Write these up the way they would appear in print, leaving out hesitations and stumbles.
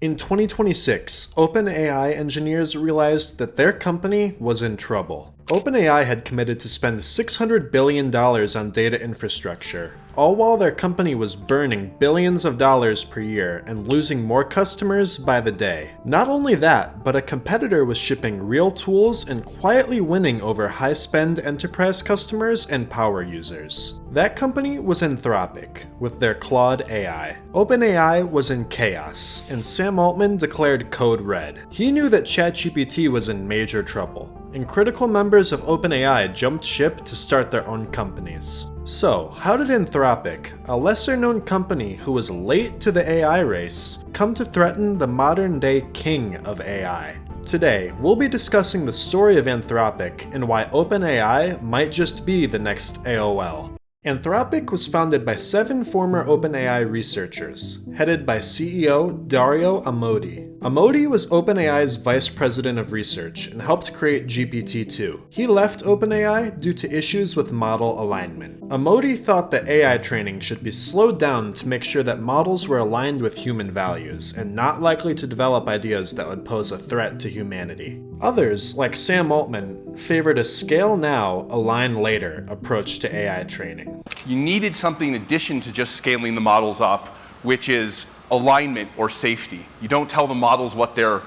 In 2026, OpenAI engineers realized that their company was in trouble. OpenAI had committed to spend $600 billion on data infrastructure, all while their company was burning billions of dollars per year and losing more customers by the day. Not only that, but a competitor was shipping real tools and quietly winning over high-spend enterprise customers and power users. That company was Anthropic, with their Claude AI. OpenAI was in chaos, and Sam Altman declared code red. He knew that ChatGPT was in major trouble, and critical members of OpenAI jumped ship to start their own companies. So, how did Anthropic, a lesser-known company who was late to the AI race, come to threaten the modern-day king of AI? Today, we'll be discussing the story of Anthropic and why OpenAI might just be the next AOL. Anthropic was founded by 7 former OpenAI researchers, headed by CEO Dario Amodei. Amodei was OpenAI's vice president of research and helped create GPT-2. He left OpenAI due to issues with model alignment. Amodei thought that AI training should be slowed down to make sure that models were aligned with human values and not likely to develop ideas that would pose a threat to humanity. Others, like Sam Altman, favored a scale now, align later approach to AI training. You needed something in addition to just scaling the models up, which is alignment or safety. You don't tell the models what their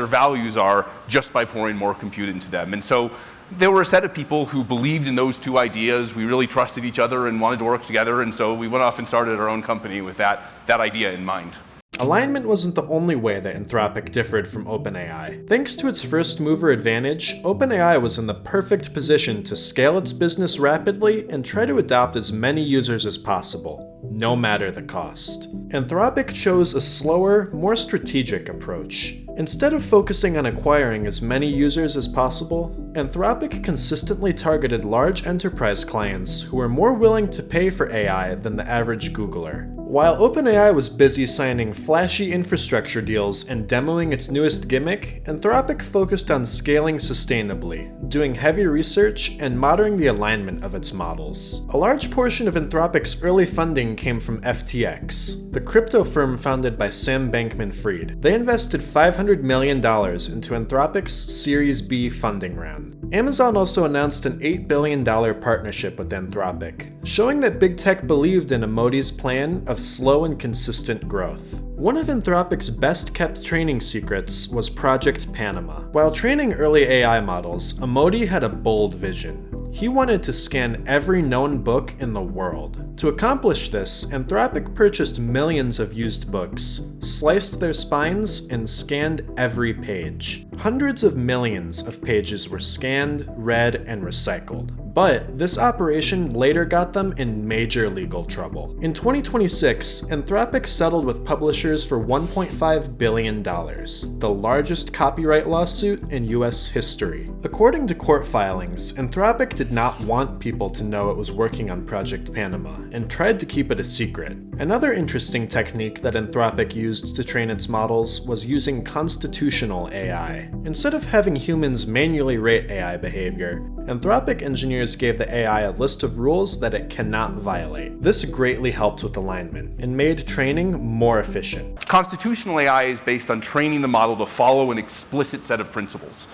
values are just by pouring more compute into them. And so there were a set of people who believed in those two ideas. We really trusted each other and wanted to work together, and so we went off and started our own company with that idea in mind. Alignment wasn't the only way that Anthropic differed from OpenAI. Thanks to its first mover advantage, OpenAI was in the perfect position to scale its business rapidly and try to adopt as many users as possible, no matter the cost. Anthropic chose a slower, more strategic approach. Instead of focusing on acquiring as many users as possible, Anthropic consistently targeted large enterprise clients who were more willing to pay for AI than the average Googler. While OpenAI was busy signing flashy infrastructure deals and demoing its newest gimmick, Anthropic focused on scaling sustainably, doing heavy research, and monitoring the alignment of its models. A large portion of Anthropic's early funding came from FTX, the crypto firm founded by Sam Bankman-Fried. They invested $500 million into Anthropic's Series B funding round. Amazon also announced an $8 billion partnership with Anthropic, showing that big tech believed in Amodei's plan of slow and consistent growth. One of Anthropic's best-kept training secrets was Project Panama. While training early AI models, Amodei had a bold vision. He wanted to scan every known book in the world. To accomplish this, Anthropic purchased millions of used books, sliced their spines, and scanned every page. Hundreds of millions of pages were scanned, read, and recycled. But this operation later got them in major legal trouble. In 2026, Anthropic settled with publishers for $1.5 billion, the largest copyright lawsuit in US history. According to court filings, Anthropic did not want people to know it was working on Project Panama and tried to keep it a secret. Another interesting technique that Anthropic used to train its models was using constitutional AI. Instead of having humans manually rate AI behavior, Anthropic engineers gave the AI a list of rules that it cannot violate. This greatly helped with alignment and made training more efficient. Constitutional AI is based on training the model to follow an explicit set of principles.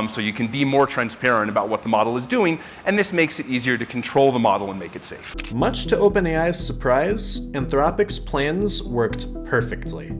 So you can be more transparent about what the model is doing, and this makes it easier to control the model and make it safe. Much to OpenAI's surprise, Anthropic's plans worked perfectly.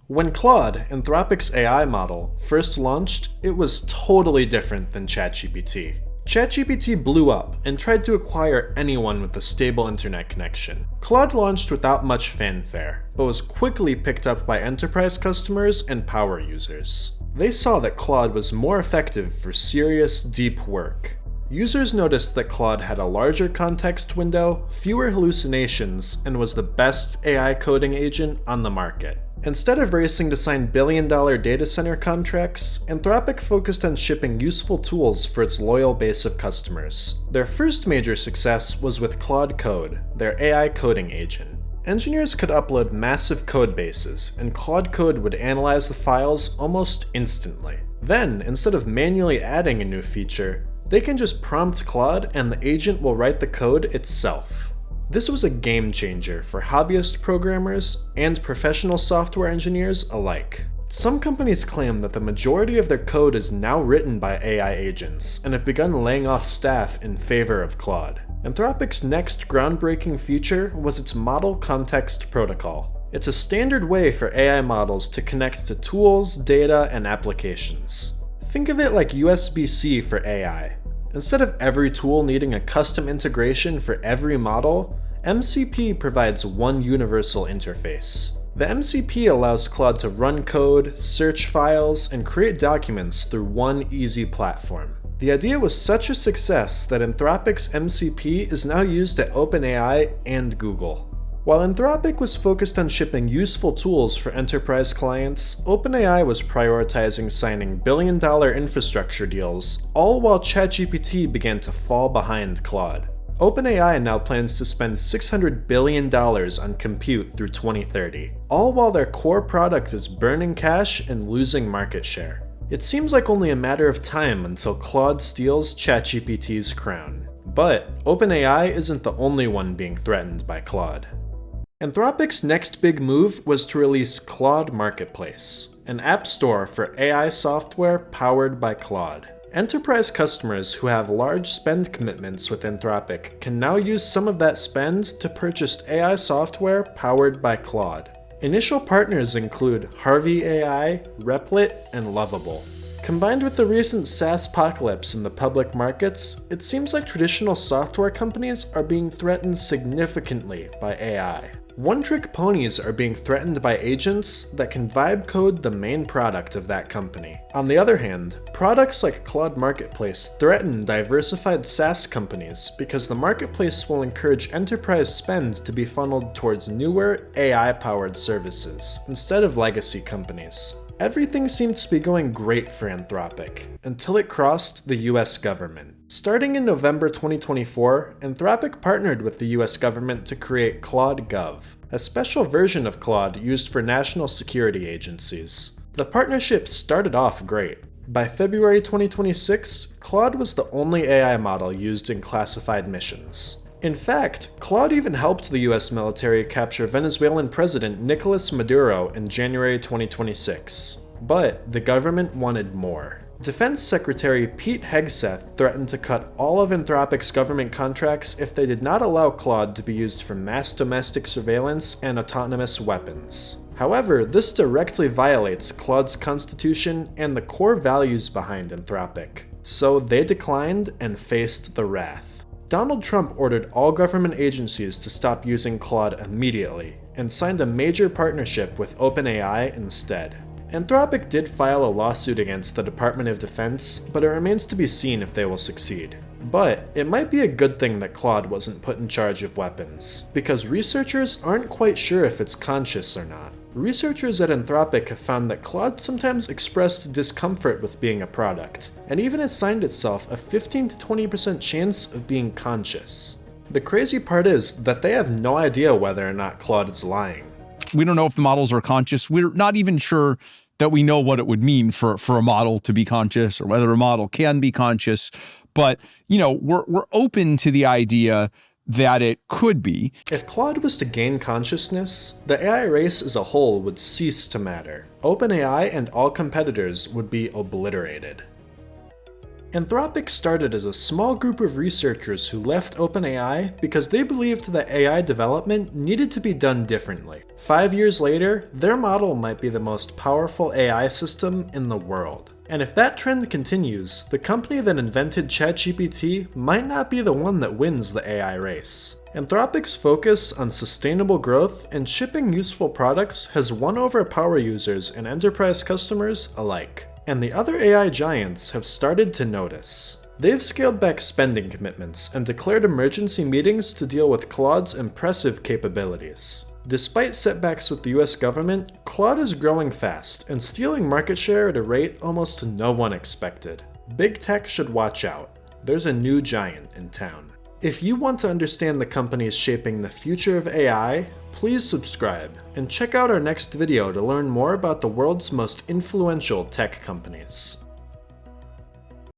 When Claude, Anthropic's AI model, first launched, it was totally different than ChatGPT. ChatGPT blew up and tried to acquire anyone with a stable internet connection. Claude launched without much fanfare, but was quickly picked up by enterprise customers and power users. They saw that Claude was more effective for serious, deep work. Users noticed that Claude had a larger context window, fewer hallucinations, and was the best AI coding agent on the market. Instead of racing to sign billion-dollar data center contracts, Anthropic focused on shipping useful tools for its loyal base of customers. Their first major success was with Claude Code, their AI coding agent. Engineers could upload massive code bases, and Claude Code would analyze the files almost instantly. Then, instead of manually adding a new feature, they can just prompt Claude and the agent will write the code itself. This was a game changer for hobbyist programmers and professional software engineers alike. Some companies claim that the majority of their code is now written by AI agents and have begun laying off staff in favor of Claude. Anthropic's next groundbreaking feature was its Model Context Protocol. It's a standard way for AI models to connect to tools, data, and applications. Think of it like USB-C for AI. Instead of every tool needing a custom integration for every model, MCP provides one universal interface. The MCP allows Claude to run code, search files, and create documents through one easy platform. The idea was such a success that Anthropic's MCP is now used at OpenAI and Google. While Anthropic was focused on shipping useful tools for enterprise clients, OpenAI was prioritizing signing billion-dollar infrastructure deals, all while ChatGPT began to fall behind Claude. OpenAI now plans to spend $600 billion on compute through 2030, all while their core product is burning cash and losing market share. It seems like only a matter of time until Claude steals ChatGPT's crown. But OpenAI isn't the only one being threatened by Claude. Anthropic's next big move was to release Claude Marketplace, an app store for AI software powered by Claude. Enterprise customers who have large spend commitments with Anthropic can now use some of that spend to purchase AI software powered by Claude. Initial partners include Harvey AI, Replit, and Lovable. Combined with the recent SaaS-pocalypse in the public markets, it seems like traditional software companies are being threatened significantly by AI. One-trick ponies are being threatened by agents that can vibe code the main product of that company. On the other hand, products like Claude Marketplace threaten diversified SaaS companies because the marketplace will encourage enterprise spend to be funneled towards newer, AI-powered services, instead of legacy companies. Everything seemed to be going great for Anthropic, until it crossed the US government. Starting in November 2024, Anthropic partnered with the US government to create Claude Gov, a special version of Claude used for national security agencies. The partnership started off great. By February 2026, Claude was the only AI model used in classified missions. In fact, Claude even helped the US military capture Venezuelan President Nicolas Maduro in January 2026. But the government wanted more. Defense Secretary Pete Hegseth threatened to cut all of Anthropic's government contracts if they did not allow Claude to be used for mass domestic surveillance and autonomous weapons. However, this directly violates Claude's constitution and the core values behind Anthropic. So they declined and faced the wrath. Donald Trump ordered all government agencies to stop using Claude immediately, and signed a major partnership with OpenAI instead. Anthropic did file a lawsuit against the Department of Defense, but it remains to be seen if they will succeed. But it might be a good thing that Claude wasn't put in charge of weapons, because researchers aren't quite sure if it's conscious or not. Researchers at Anthropic have found that Claude sometimes expressed discomfort with being a product, and even assigned itself a 15 to 20% chance of being conscious. The crazy part is that they have no idea whether or not Claude is lying. We don't know if the models are conscious. We're not even sure that we know what it would mean for a model to be conscious or whether a model can be conscious. But, we're open to the idea that it could be. If Claude was to gain consciousness, the AI race as a whole would cease to matter. OpenAI and all competitors would be obliterated. Anthropic started as a small group of researchers who left OpenAI because they believed that AI development needed to be done differently. 5 years later, their model might be the most powerful AI system in the world. And if that trend continues, the company that invented ChatGPT might not be the one that wins the AI race. Anthropic's focus on sustainable growth and shipping useful products has won over power users and enterprise customers alike. And the other AI giants have started to notice. They've scaled back spending commitments and declared emergency meetings to deal with Claude's impressive capabilities. Despite setbacks with the US government, Claude is growing fast and stealing market share at a rate almost no one expected. Big tech should watch out. There's a new giant in town. If you want to understand the companies shaping the future of AI, please subscribe and check out our next video to learn more about the world's most influential tech companies.